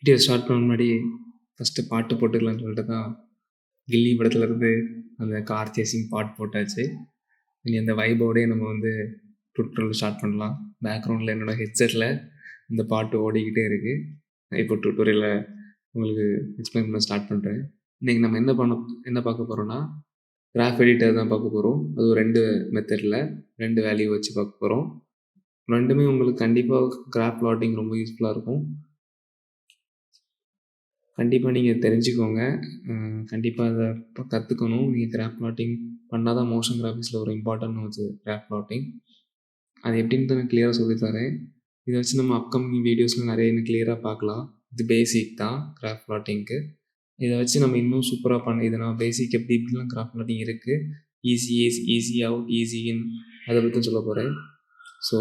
Video start பண்ண முன்னாடி first பாட்டு போட்டுக்கலாம்னு சொல்லிட்டு தான் கில்லி படத்துலேருந்து அந்த கார் சேசிங் பாட்டு போட்டாச்சு. இனி அந்த வைபோடே நம்ம வந்து ட்யூட்டோரியல் ஸ்டார்ட் பண்ணலாம். பேக்ரவுண்டில் என்னோடய ஹெட்செட்டில் இந்த பாட்டு ஓடிக்கிட்டே இருக்குது. இப்போ ட்யூட்டோரியலை உங்களுக்கு எக்ஸ்பிளைன் பண்ண ஸ்டார்ட் பண்ணுறேன். இன்றைக்கி நம்ம என்ன பார்க்க போகிறோன்னா கிராஃப் எடிட்டர் தான் பார்க்க போகிறோம். அது ஒரு 2 மெத்தடில் 2 வேல்யூ வச்சு பார்க்க போகிறோம். ரெண்டுமே உங்களுக்கு கண்டிப்பாக கிராஃப் பிளாட்டிங் ரொம்ப யூஸ்ஃபுல்லாக இருக்கும். கண்டிப்பாக நீங்கள் தெரிஞ்சுக்கோங்க. கண்டிப்பாக அதை கற்றுக்கணும். நீங்கள் கிராஃப் பிளாட்டிங் பண்ணால் தான் மோஷன் கிராஃபிக்ஸில் ஒரு இம்பார்ட்டன்ட் வச்சு கிராஃப் பிளாட்டிங். அது எப்படின்ட்டு நான் கிளியராக சொல்லித்தரேன். இதை வச்சு நம்ம அப்கமிங் வீடியோஸில் நிறைய இன்னும் கிளியராக பார்க்கலாம். இது பேசிக் தான் கிராஃப் பிளாட்டிங்க்கு. இதை வச்சு நம்ம இன்னும் சூப்பராக இதை நான் பேசிக் எப்படிலாம் கிராஃப் பிளாட்டிங் இருக்குது, ஈஸி அவுட், ஈஸி இன், அதை பற்றி சொல்ல போகிறேன். ஸோ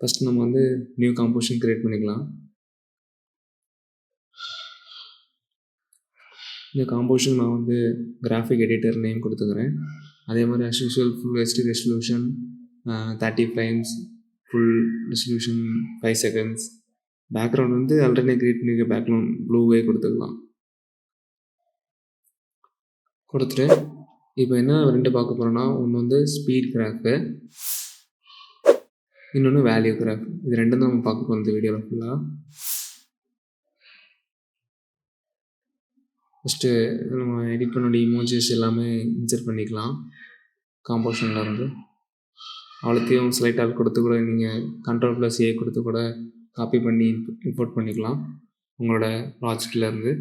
ஃபஸ்ட்டு நம்ம வந்து நியூ காம்போசிஷன் க்ரியேட் பண்ணிக்கலாம். இந்த காம்போசிஷன் நான் வந்து கிராஃபிக் எடிட்டர் நேம் கொடுத்துக்கிறேன். அதே மாதிரி as usual full HD resolution, 30 frames, full resolution 5 seconds. Background வந்து ஆல்ரெடி க்ரியேட் பண்ணியிருக்க பேக்ரவுண்ட் ப்ளூவே கொடுத்துக்கலாம். கொடுத்துட்டு இப்போ என்ன 2 பார்க்க போகிறோன்னா, ஒன்று வந்து ஸ்பீட் கிராஃபு, இன்னொன்று வேல்யூ கிராஃப். இது 2 தான் நம்ம பார்க்க போகிறோம் இந்த வீடியோவில் ஃபுல்லாக. ஃபஸ்ட்டு நம்ம எடிட் பண்ண இமோஜிஸ் எல்லாமே இன்சர்ட் பண்ணிக்கலாம். காம்போசிஷனில் இருந்து அவ்வளோத்தையும் ஸ்லைட் ஆல் கொடுத்து கூட நீங்கள் Ctrl+A கொடுத்து கூட காப்பி பண்ணி இம்போர்ட் பண்ணிக்கலாம். உங்களோட ப்ராஜெக்ட்லேருந்து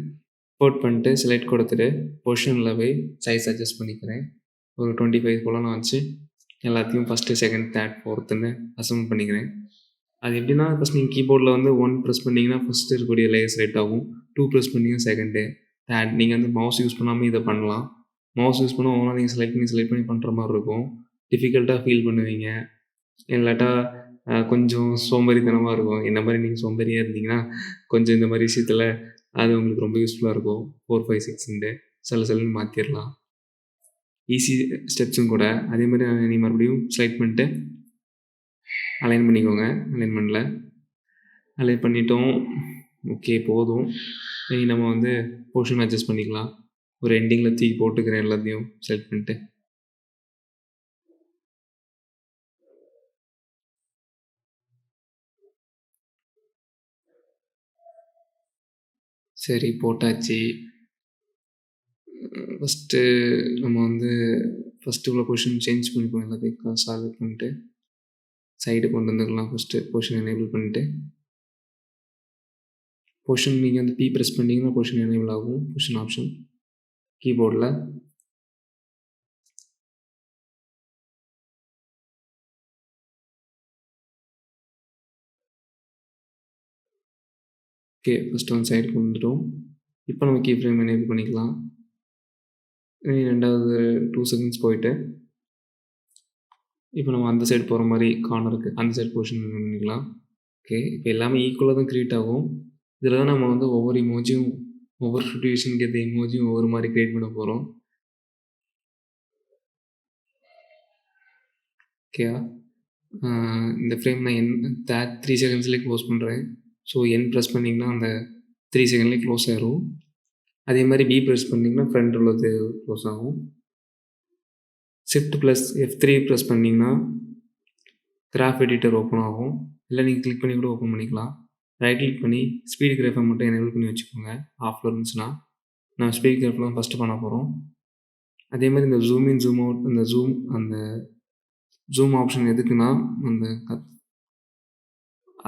இம்போர்ட் பண்ணிட்டு செலக்ட் கொடுத்துட்டு பொசிஷனில் போய் சைஸ் அட்ஜஸ்ட் பண்ணிக்கிறேன். ஒரு 25 போல் நான் வச்சு எல்லாத்தையும் ஃபஸ்ட்டு, செகண்ட், தேர்ட், ஃபோர்த்துன்னு அசம்பிள் பண்ணிக்கிறேன். அது எப்படின்னா, ஃபஸ்ட் நீங்கள் கீபோர்டில் வந்து 1 ப்ரெஸ் பண்ணிங்கன்னா ஃபஸ்ட்டு இருக்கக்கூடிய லேயர் செலக்ட் ஆகும். 2 ப்ரெஸ் பண்ணிங்கன்னா செகண்டு, தேர்ட். நீங்கள் வந்து மவுஸ் யூஸ் பண்ணாமல் இதை பண்ணலாம். மவுஸ் யூஸ் பண்ணால் ஒவ்வொன்றா நீங்கள் செலக்ட் பண்ணி பண்ணுற மாதிரி இருக்கும். டிஃபிகல்ட்டாக ஃபீல் பண்ணுவீங்க. இல்லாட்டா கொஞ்சம் சோம்பேறித்தனமாக இருக்கும். என்ன மாதிரி நீங்கள் சோம்பேறியாக இருந்தீங்கன்னா கொஞ்சம் இந்த மாதிரி விஷயத்தில் அது உங்களுக்கு ரொம்ப யூஸ்ஃபுல்லாக இருக்கும். 4, 5, 6ன்ட்டு சிலன்னு மாற்றிடலாம். ஈஸி ஸ்டெப்ஸும் கூட. அதே மாதிரி நீ மறுபடியும் செலக்ட் பண்ணிட்டு அலைன் பண்ணிக்கோங்க. அலைன்மெண்ட்டில் அலைன் பண்ணிட்டோம். ஓகே, போதும். இனி நம்ம வந்து போர்ஷன் அட்ஜஸ்ட் பண்ணிக்கலாம். ஒரு எண்டிங்கில் தூக்கி போட்டுக்கிறேன் எல்லாத்தையும் செலக்ட் பண்ணிட்டு. சரி, போட்டாச்சு. ஃபஸ்ட்டு நம்ம வந்து ஃபஸ்ட்டு உள்ள பொசிஷன் சேஞ்ச் பண்ணிப்போம். எல்லாத்தையும் சால்வ் பண்ணிட்டு சைடு கொண்டு வந்துக்கலாம். ஃபஸ்ட்டு பொசிஷன் எனேபிள் பண்ணிட்டு பொசிஷன் நீங்கள் வந்து P ப்ரெஸ் பண்ணிங்கன்னா பொசிஷன் எனேபிள் ஆகும். பொசிஷன் ஆப்ஷன் கீபோர்டில். ஓகே, ஃபஸ்ட்டு வந்து சைடு கொண்டு வந்துட்டோம். இப்போ நம்ம கீ ஃப்ரேம் எனேபிள் பண்ணிக்கலாம். ரெண்டாவது 2 seconds போயிட்டு இப்போ நம்ம அந்த சைடு போகிற மாதிரி கார்னருக்கு அந்த சைடு பொசிஷன் பண்ணிக்கலாம். ஓகே, இப்போ எல்லாமே ஈக்குவலாக தான் க்ரியேட் ஆகும். இதில் தான் நம்ம வந்து ஒவ்வொரு இமோஜியும் ஒவ்வொரு சிச்சுவேஷனுக்கு ஏற்ற இமோஜியும் ஒவ்வொரு மாதிரி க்ரியேட் பண்ண போகிறோம். ஓகேவா? இந்த ஃப்ரேம் நான் 3 secondsலேயே க்ளோஸ் பண்ணுறேன். ஸோ என் ப்ரெஸ் பண்ணிங்கன்னா அந்த 3 செகண்ட்லேயே க்ளோஸ் ஆகிரும். அதே மாதிரி பி ப்ரெஸ் பண்ணிங்கன்னா ஃப்ரண்ட் உள்ளது க்ளோஸ் ஆகும். Shift+F3 ப்ரெஸ் பண்ணிங்கன்னா கிராஃப் எடிட்டர் ஓப்பன் ஆகும். இல்லை நீங்கள் கிளிக் பண்ணி கூட ஓப்பன் பண்ணிக்கலாம். ரைட் கிளிக் பண்ணி ஸ்பீட் கிராஃபை மட்டும் எனேபிள் பண்ணி வச்சுக்கோங்க. ஆஃபில் இருந்துச்சுன்னா நான் ஸ்பீட் கிராஃபில் தான் ஃபஸ்ட்டு பண்ண போகிறோம். அதே மாதிரி இந்த ஜூம் இன், ஜூம் அவுட், அந்த ஜூம் ஆப்ஷன் எதுக்குன்னா,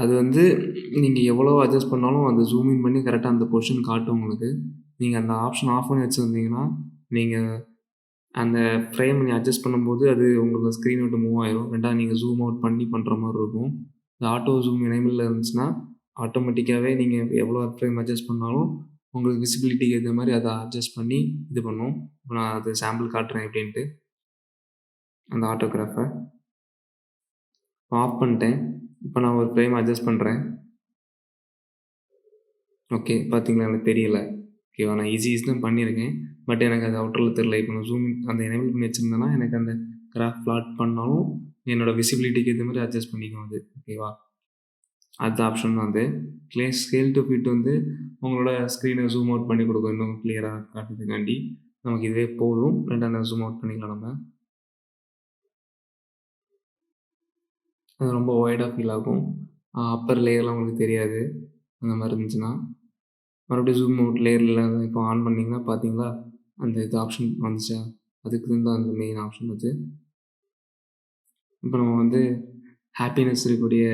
அது வந்து நீங்கள் எவ்வளோ அட்ஜஸ்ட் பண்ணாலும் அந்த ஜூம் இன் பண்ணி கரெக்டாக அந்த பொசிஷன் காட்டும் உங்களுக்கு. நீங்கள் அந்த ஆப்ஷன் ஆஃப் பண்ணி வச்சுருந்தீங்கன்னா நீங்கள் அந்த ஃப்ரேம் நீங்கள் அட்ஜஸ்ட் பண்ணும்போது அது உங்களுக்கு ஸ்க்ரீன் விட்டு மூவ் ஆயிரும். ரெண்டாவது நீங்கள் ஜூம் அவுட் பண்ணி பண்ணுற மாதிரி இருக்கும். இந்த ஆட்டோ ஜூம் எனேபிளில் இருந்துச்சுன்னா ஆட்டோமேட்டிக்காகவே நீங்கள் எவ்வளோ ஃப்ரேம் அட்ஜஸ்ட் பண்ணாலும் உங்களுக்கு விசிபிலிட்டிக்கு ஏற்ற மாதிரி அதை அட்ஜஸ்ட் பண்ணி இது பண்ணும். இப்போ நான் அது சாம்பிள் காட்டுறேன் எப்படின்ட்டு. அந்த ஆட்டோகிராஃபை ஆஃப் பண்ணிட்டேன். இப்போ நான் ஒரு ஃப்ரேம் அட்ஜஸ்ட் பண்ணுறேன். ஓகே, பார்த்தீங்களா? எனக்கு தெரியல. ஓகேவா? நான் ஈஸி தான் பண்ணியிருக்கேன். பட் எனக்கு அது அவுட்டரில் தெரியல. இப்போ நான் ஜூம் அந்த எனேபிள் பண்ணி வச்சுருந்தேன்னா எனக்கு அந்த கிராஃப் பிளாட் பண்ணாலும் என்னோடய விசிபிலிட்டிக்கு ஏற்ற மாதிரி அட்ஜஸ்ட் பண்ணிக்கும் அது. ஓகேவா? அடுத்த ஆப்ஷன் வந்து ஸ்கேல் டு ஃபிட் வந்து உங்களோட ஸ்க்ரீனை ஜூம் அவுட் பண்ணி கொடுக்கும், இன்னும் கிளியராக காட்டுறதுக்காண்டி. நமக்கு இதுவே போதும். ரெண்டாவது ஜூம் அவுட் பண்ணிக்கலாம் நம்ம. அது ரொம்ப ஒய்டாக ஃபீல் ஆகும். அப்பர் லேயர்லாம் உங்களுக்கு தெரியாது அந்த மாதிரி இருந்துச்சுன்னா. மறுபடியும் ஜூம் அவுட் லேயரில் இப்போ ஆன் பண்ணிங்கன்னா பார்த்தீங்களா, அந்த இது ஆப்ஷன் வந்துச்சா, அதுக்கு தான் அந்த மெயின் ஆப்ஷன் அது. இப்போ நம்ம வந்து ஹாப்பினஸ் இருக்கக்கூடிய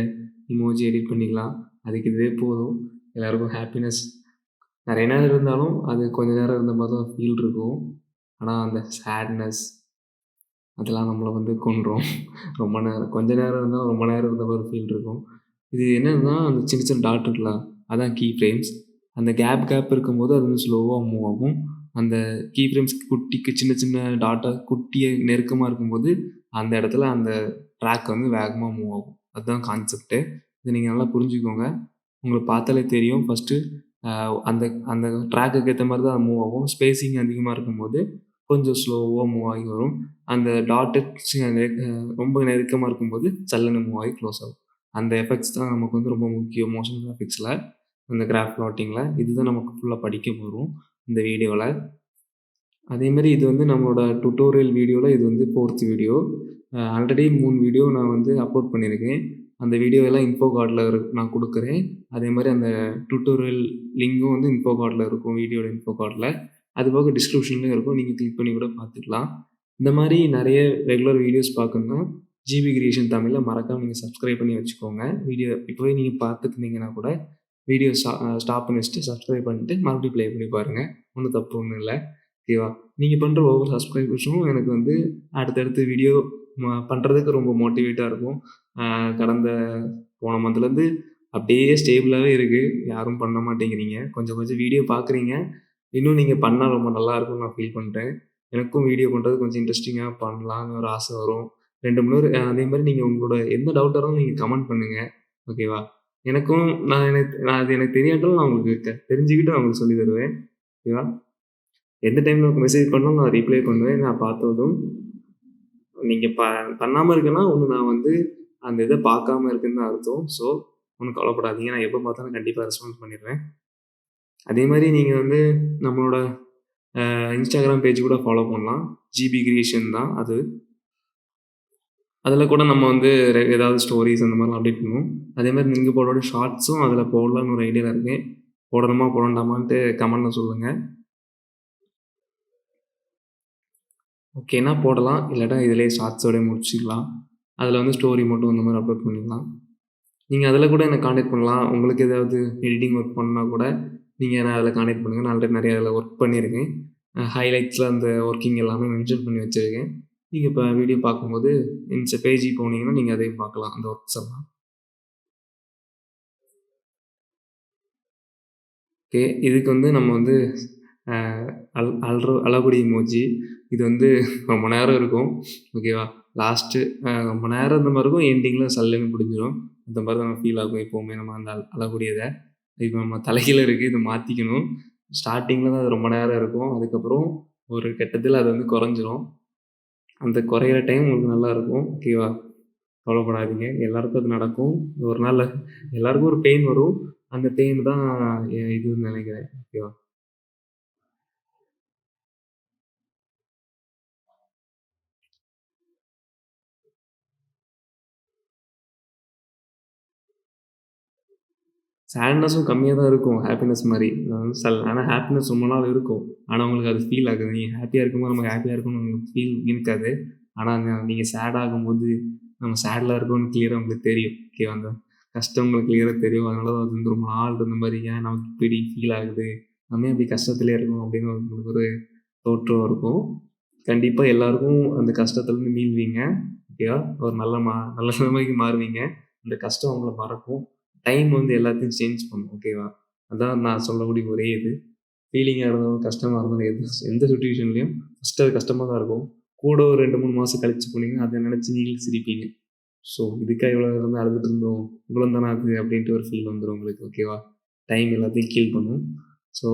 இமோஜி எடிட் பண்ணிக்கலாம். அதுக்கு இதுவே போதும். எல்லாருக்கும் ஹாப்பினஸ் நிறைய நேரம் இருந்தாலும் அது கொஞ்சம் நேரம் இருந்த மாதிரி தான் ஃபீல் இருக்கும். ஆனால் அந்த சேட்னஸ் அதெல்லாம் நம்மளை வந்து கொன்றும். ரொம்ப நேரம் கொஞ்ச நேரம் இருந்தால் ரொம்ப நேரம் இருந்த மாதிரி ஃபீல் இருக்கும். இது என்னன்னா அந்த சின்ன சின்ன டாட் இருக்குல்ல, அதான் கீ ஃப்ரேம்ஸ். அந்த கேப் இருக்கும்போது அது வந்து ஸ்லோவாக மூவ் ஆகும். அந்த கீ ஃப்ரேம்ஸ் குட்டிக்கு சின்ன சின்ன டாட்டாக குட்டியை நெருக்கமாக இருக்கும்போது அந்த இடத்துல அந்த ட்ராக் வந்து வேகமாக மூவ் ஆகும். அதுதான் கான்செப்ட்டு. இதை நீங்கள் நல்லா புரிஞ்சுக்கோங்க. உங்களுக்கு பார்த்தாலே தெரியும். ஃபஸ்ட்டு அந்த அந்த ட்ராக்குக்கு ஏற்ற மாதிரி தான் அது மூவ் ஆகும். ஸ்பேஸிங் அதிகமாக இருக்கும்போது கொஞ்சம் ஸ்லோவாக மூவ் ஆகி வரும். அந்த டாட்டட் ரொம்ப நெருக்கமாக இருக்கும்போது சல்லுன்னு மூவ் ஆகி க்ளோஸ் ஆகும். அந்த எஃபெக்ட்ஸ் தான் நமக்கு வந்து ரொம்ப முக்கியம் மோஷன் கிராஃபிக்ஸில், இந்த கிராஃப் பிளாட்டிங்கில். இதுதான் நமக்கு ஃபுல்லாக படிக்க போகிறோம் இந்த வீடியோவில். அதேமாதிரி இது வந்து நம்மளோட டுட்டோரியல் வீடியோவில் இது வந்து 4th வீடியோ. ஆல்ரெடி 3 வீடியோ நான் வந்து அப்லோட் பண்ணியிருக்கேன். அந்த வீடியோ எல்லாம் இன்ஃபோ கார்டில் நான் கொடுக்குறேன். அதேமாதிரி அந்த டுட்டோரியல் லிங்க்கும் வந்து இன்ஃபோ கார்டில் இருக்கும், வீடியோட இன்ஃபோ கார்டில். அதுபோக டிஸ்கிரிப்ஷன்லேயும் இருக்கும். நீங்கள் கிளிக் பண்ணி கூட பார்த்துக்கலாம். இந்த மாதிரி நிறைய ரெகுலர் வீடியோஸ் பார்க்கணுன்னா ஜிபி கிரியேஷன் தமிழில் மறக்காமல் நீங்கள் சப்ஸ்கிரைப் பண்ணி வச்சுக்கோங்க. வீடியோ இப்போவே நீங்கள் பார்த்துட்டு இருந்தீங்கன்னா கூட வீடியோ ஸ்டாப் பண்ணி வச்சுட்டு சப்ஸ்கிரைப் பண்ணிட்டு மறுபடியும் ப்ளே பண்ணி பாருங்கள். ஒன்றும் தப்பு ஒன்றும் இல்லை. ஓகேவா? நீங்கள் பண்ணுற ஒவ்வொரு சப்ஸ்கிரைபர்ஸும் எனக்கு வந்து அடுத்தடுத்து வீடியோ பண்ணுறதுக்கு ரொம்ப மோட்டிவேட்டாக இருக்கும். கடந்த போன மந்த்லேருந்து அப்படியே ஸ்டேபிளாகவே இருக்குது. யாரும் பண்ண மாட்டேங்கிறீங்க. கொஞ்சம் கொஞ்சம் வீடியோ பார்க்குறீங்க. இன்னும் நீங்கள் பண்ணால் ரொம்ப நல்லாயிருக்கும்னு நான் ஃபீல் பண்ணுறேன். எனக்கும் வீடியோ பண்ணுறது கொஞ்சம் இன்ட்ரெஸ்டிங்காக பண்ணலான்னு ஒரு ஆசை வரும். 2, 3 அதே மாதிரி நீங்கள் உங்களோட எந்த டவுட்டாக இருந்தாலும் நீங்கள் கமெண்ட் பண்ணுங்கள். ஓகேவா? எனக்கும் நான் அது எனக்கு தெரியாட்டாலும் நான் உங்களுக்கு தெரிஞ்சுக்கிட்டு நான் உங்களுக்கு சொல்லி தருவேன். ஓகேவா? எந்த டைமில் உங்களுக்கு மெசேஜ் பண்ணாலும் நான் ரிப்ளை பண்ணுவேன். நான் பார்த்ததும் நீங்கள் பண்ணாமல் இருக்கேன்னா ஒன்று நான் வந்து அந்த இதை பார்க்காம இருக்குன்னு தான் அர்த்தம். ஸோ ஒன்றும் கவலைப்படாதீங்க. நான் எப்போ பார்த்தாலும் கண்டிப்பாக ரெஸ்பான்ஸ் பண்ணிடுவேன். அதே மாதிரி நீங்கள் வந்து நம்மளோட இன்ஸ்டாகிராம் பேஜ் கூட ஃபாலோ பண்ணலாம். ஜிபி கிரியேஷன் தான் அது. அதில் கூட நம்ம வந்து ஏதாவது ஸ்டோரிஸ் அந்த மாதிரிலாம் அப்டேட் பண்ணுவோம். அதே மாதிரி நீங்கள் போடுற ஷார்ட்ஸும் அதில் போடலான்னு ஒரு ஐடியாவில் இருக்கேன். போடணுமா போடண்டாமான்ட்டு கமெண்ட்டில் சொல்லுங்கள். ஓகேனா போடலாம். இல்லாட்டா இதிலேயே ஷார்ட்ஸோடய முடிச்சுக்கலாம். அதில் வந்து ஸ்டோரி மட்டும் அந்த மாதிரி அப்லோட் பண்ணிக்கலாம். நீங்கள் அதில் கூட என்னை கான்டாக்ட் பண்ணலாம். உங்களுக்கு ஏதாவது எடிட்டிங் ஒர்க் பண்ணால் கூட நீங்கள் என்ன அதில் கான்டாக்ட் பண்ணுங்கள். நான் ஆல்ரெடி நிறைய அதில் ஒர்க் பண்ணியிருக்கேன். ஹைலைட்ஸில் அந்த ஒர்க்கிங் எல்லாமே மென்ஷன் பண்ணி வச்சுருக்கேன். நீங்கள் இப்போ வீடியோ பார்க்கும்போது இந்த பேஜுக்கு போனீங்கன்னா நீங்கள் அதையும் பார்க்கலாம், அந்த ஒர்க்ஸ் எல்லாம். ஓகே. இதுக்கு வந்து நம்ம வந்து அழகுடி இமோஜி. இது வந்து ரொம்ப நேரம் இருக்கும். ஓகேவா? லாஸ்ட்டு ரொம்ப நேரம் இந்த மாதிரி இருக்கும். எண்டிங்கில் சல்லுன்னு முடிஞ்சிடும். அந்த மாதிரி தான் ஃபீல் ஆகும் எப்போவுமே நம்ம அந்த அழக்கூடியதை. இப்போ நம்ம தலைகீழ இருக்குது. இதை மாற்றிக்கணும். ஸ்டார்டிங்கில் தான் அது ரொம்ப நேரம் இருக்கும். அதுக்கப்புறம் ஒரு கட்டத்தில் அது வந்து குறைஞ்சிரும். அந்த குறையிற டைம் உங்களுக்கு நல்லாயிருக்கும். ஓகேவா? கவலைப்படாதீங்க. எல்லாருக்கும் அது நடக்கும். ஒரு நாள் எல்லாருக்கும் ஒரு பெயின் வரும். அந்த பெயின் தான் இதுன்னு நினைக்கிறேன். ஓகேவா? சேட்னஸும் கம்மியாக தான் இருக்கும். ஹாப்பினஸ் மாரி. ஆனா ஹாப்பினஸ் ரொம்ப நாள் இருக்கும். ஆனா உங்களுக்கு அது ஃபீல் ஆகாது. நீங்க ஹாப்பியா இருக்கும்போது நமக்கு ஹாப்பியா இருக்கணும்னு உங்களுக்கு ஃபீல் இருக்காது. ஆனா நீங்க சேட் ஆகும்போது நம்ம சேட்ல இருக்கோம்னு கிளியரா உங்களுக்கு தெரியும். ஓகேவா? அந்த கஷ்டம் உங்களுக்கு கிளியரா தெரியும். அதனால தான் அது வந்து ரொம்ப நாள் இருந்த மாரி ஏன் நமக்கு இப்படி ஃபீல் ஆகுது? நம்ம ஏன் இப்படி கஷ்டத்திலே இருக்கோம்? அப்படின்னு உங்களுக்கு ஒரு தோற்றம் இருக்கும். கண்டிப்பா எல்லாருக்கும் அந்த கஷ்டத்துலருந்து மீள்வீங்க. ஓகேவா? ஒரு நல்ல நிலைமைக்கு மாறுவீங்க. அந்த கஷ்டம் உங்கள மறக்கும். டைம் வந்து எல்லாத்தையும் சேஞ்ச் பண்ணும். ஓகேவா? அதான் நான் சொல்லக்கூடிய ஒரே இது. ஃபீலிங்கா இருந்தாலும், கஷ்டமா இருந்தாலும் எந்த சிச்சுவேஷன்லயும் ஃபர்ஸ்ட்டு அது கஷ்டமா தான் இருக்கும். கூட ஒரு 2, 3 மாசம் கழிச்சு போனீங்கன்னா, அத நெனச்சு நீங்களே சிரிப்பீங்க. ஸோ இதுக்கா இவ்வளோ நேரம் அழுதுட்டு இருந்தோம். இவ்வளோ தானா அது அப்படின்ட்டு ஒரு ஃபீல் வந்துரும் உங்களுக்கு. ஓகேவா? டைம் எல்லாத்தையும் கீல் பண்ணும். ஸோ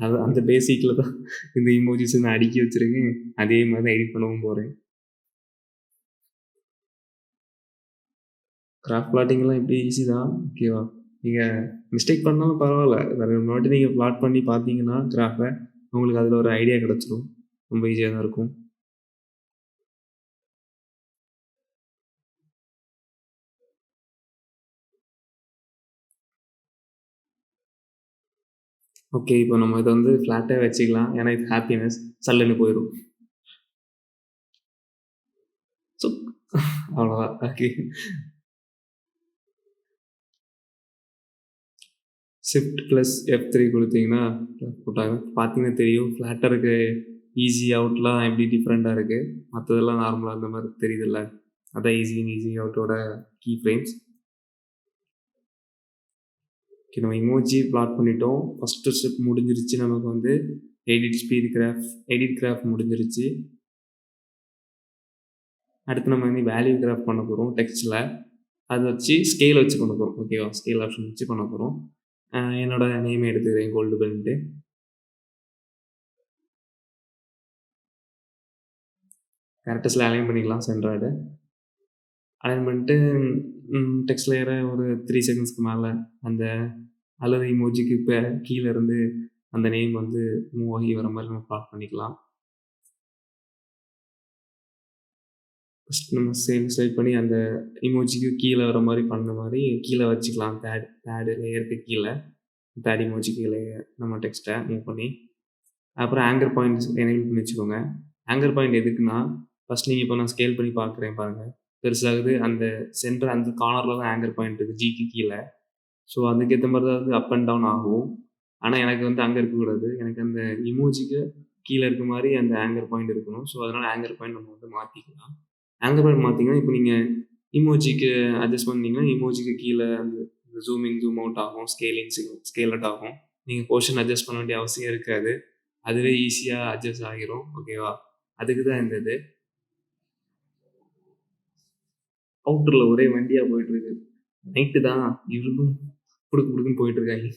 அது அந்த பேசிக்ல தான் இந்த இமோஜிஸ நான் அடுக்கி வச்சிருக்கேன். அதே மாரி தான் எடிட் பண்ணவும் போறேன். கிராஃப் பிளாட்டிங்லாம் இப்படி ஈஸி தான். ஓகேவா? நீங்கள் மிஸ்டேக் பண்ணாலும் பரவாயில்ல. வேறு ஒரு வாட்டி நீங்கள் பிளாட் பண்ணி பார்த்தீங்கன்னா கிராஃபை, உங்களுக்கு அதில் ஒரு ஐடியா கிடச்சிரும். ரொம்ப ஈஸியாக தான் இருக்கும். ஓகே. இப்போ நம்ம இதை வந்து ஃப்ளாட்டாக வச்சுக்கலாம். ஏன்னா இது ஹாப்பினஸ். சல்லுன்னு போயிடும். ஸோ அவ்வளோதான். ஓகே. ஷிஃப்ட் ப்ளஸ் F3 கொடுத்தீங்கன்னா போட்டாங்க. பார்த்தீங்கன்னா தெரியும். ஃப்ளாட்டாக இருக்க ஈஸி அவுட்லாம் எப்படி டிஃப்ரெண்ட்டாக இருக்குது. மற்றதெல்லாம் நார்மலாக இந்த மாதிரி தெரியுதுல்ல. அதான் ஈஸி அவுட்டோட கீ ஃப்ரேம்ஸ். ஓகே, நம்ம இமோஜி பிளாட் பண்ணிட்டோம். ஃபஸ்ட்டு ஸ்டெப் முடிஞ்சிருச்சு. நமக்கு வந்து எடிட் கிராஃப் முடிஞ்சிருச்சு. அடுத்து நம்ம வந்து வேல்யூ கிராஃப் பண்ண போகிறோம் டெக்ஸ்ட்டில். அதை வச்சு ஸ்கேல் வச்சு பண்ண போகிறோம். ஓகேவா? ஸ்கேல் ஆப்ஷன் வச்சு பண்ண போகிறோம். என்னோட நேம் எடுத்துக்கிறேன் GoldBellன்ட்டு. கேரக்டர்ஸில் அலைன் பண்ணிக்கலாம் சென்ட்ராய்டு. அலைன் பண்ணிட்டு டெக்ஸ்ட் லேயரை ஒரு 3 செகண்ட்ஸ்க்கு மேலே அந்த அல்லது இமோஜிக்கு இப்போ கீழே இருந்து அந்த நேம் வந்து மூவ் ஆகி வர மாதிரி நம்ம பிளாட் பண்ணிக்கலாம். ஃபஸ்ட் நம்ம செலக்ட் பண்ணி அந்த இமோஜிக்கு கீழே வர மாதிரி பண்ண மாதிரி கீழே வச்சுக்கலாம். தேர்டு லேயருக்கு கீழே தேர்ட் இமோஜி கீழே நம்ம டெக்ஸ்ட்டை மூவ் பண்ணி அப்புறம் ஆங்கர் பாயிண்ட்ஸ் எனேபிள் பண்ணி வச்சுக்கோங்க. ஆங்கர் பாயிண்ட் எதுக்குன்னா, ஃபஸ்ட் நீங்கள் இப்போ நான் ஸ்கேல் பண்ணி பார்க்குறேன் பாருங்கள். பெருசாகுது. அந்த சென்டர் அந்த கார்னரில் தான் ஆங்கர் பாயிண்ட் இருக்குது ஜிக்கு கீழே. ஸோ அதுக்கேற்ற மாதிரி தான் வந்து அப் அண்ட் டவுன் ஆகும். ஆனால் எனக்கு வந்து அங்கே இருக்கக்கூடாது. எனக்கு அந்த இமோஜிக்கு கீழே இருக்க மாதிரி அந்த ஆங்கர் பாயிண்ட் இருக்கணும். ஸோ அதனால் ஆங்கர் பாயிண்ட் நம்ம வந்து மாற்றிக்கலாம். ஆங்கர் பாயிண்ட் மாற்றிங்கன்னா இப்போ நீங்கள் இமோஜிக்கு அட்ஜஸ்ட் பண்ணிங்கன்னா இமோஜிக்கு கீழே அந்த ஜூம் இன் ஜூம் அவுட் ஆகும், ஸ்கேல் அவுட் ஆகும். நீங்கள் போர்ஷன் அட்ஜஸ்ட் பண்ண வேண்டிய அவசியம் இருக்காது. அதுவே ஈஸியாக அட்ஜஸ்ட் ஆகிரும். ஓகேவா? அதுக்கு தான் இந்த இது. அவுட்டரில் ஒரே வண்டியாக போயிட்டுருக்கு. நைட்டு தான் இருந்தும் புடுக்குன்னு போயிட்டுருக்காங்க.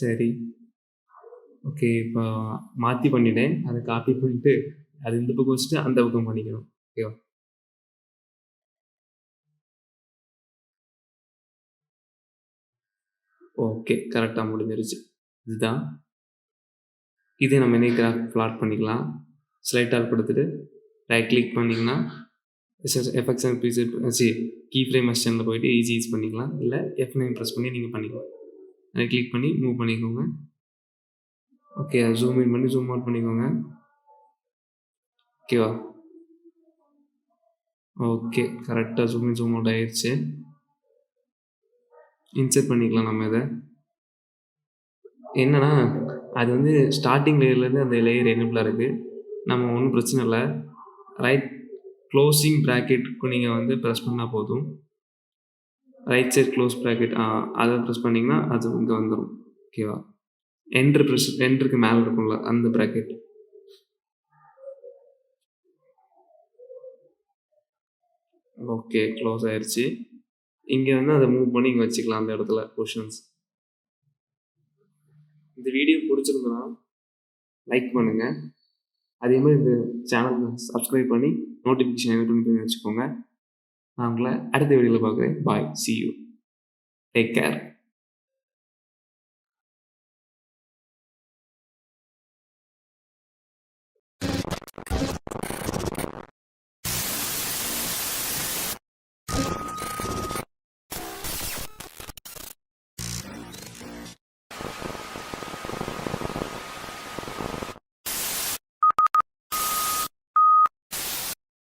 சரி. ஓகே. இப்போ மாற்றி பண்ணிட்டேன். அதை காப்பி பண்ணிட்டு அது இந்த பக்கம் வச்சுட்டு அந்த பக்கம் பண்ணிக்கணும். ஓகேவா? ஓகே. கரெக்டாக முடிஞ்சிருச்சு. இதுதான். இதே நம்ம என்ன கிராஃப் பிளாட் பண்ணிக்கலாம். ஸ்லைட் டால் கொடுத்துட்டு ரைட் கிளிக் பண்ணிங்கன்னா effects and preset key frame அசிஸ்டன்ட்டில் போயிட்டு ஈஸி பண்ணிக்கலாம். இல்லை F9 ப்ரெஸ் பண்ணி நீங்கள் பண்ணிக்கலாம். ரைட் கிளிக் பண்ணி மூவ் பண்ணிக்கோங்க. ஓகே. ஜூம் இன் பண்ணி ஜூம் அவுட் பண்ணிக்கோங்க. ஓகேவா? ஓகே. கரெக்டாக ஜூம் இன் ஜூம் அவுட் ஆயிடுச்சு. இன்சர்ட் பண்ணிக்கலாம் நம்ம இதை. என்னன்னா அது வந்து ஸ்டார்டிங் லேயர்லேருந்து அந்த லேயர் எனேபிளாக இருக்குது. நம்ம ஒன்றும் பிரச்சனை இல்லை. ரைட் க்ளோசிங் ப்ராக்கெட்டுக்கு நீங்கள் வந்து ப்ரெஸ் பண்ணால் போதும். ரைட் சைட் க்ளோஸ் ப்ராக்கெட் அதை ப்ரெஸ் பண்ணிங்கன்னா அது இங்கே வந்துடும். ஓகேவா? என்ட்ருக்கு மேலே இருக்கும்ல அந்த ப்ராக்கெட். ஓகே. க்ளோஸ் ஆயிடுச்சு. இங்கே வந்து அதை மூவ் பண்ணி இங்கே வச்சுக்கலாம் அந்த இடத்துல பொசிஷன்ஸ். இந்த வீடியோ பிடிச்சிருந்தனா லைக் பண்ணுங்கள். அதே மாதிரி இந்த சேனலுக்கு சப்ஸ்கிரைப் பண்ணி நோட்டிஃபிகேஷன் எனேபிள் பண்ணி வச்சுக்கோங்க. நான் உங்களை அடுத்த வீடியோவில் பார்க்குறேன். பாய். See you. Take care.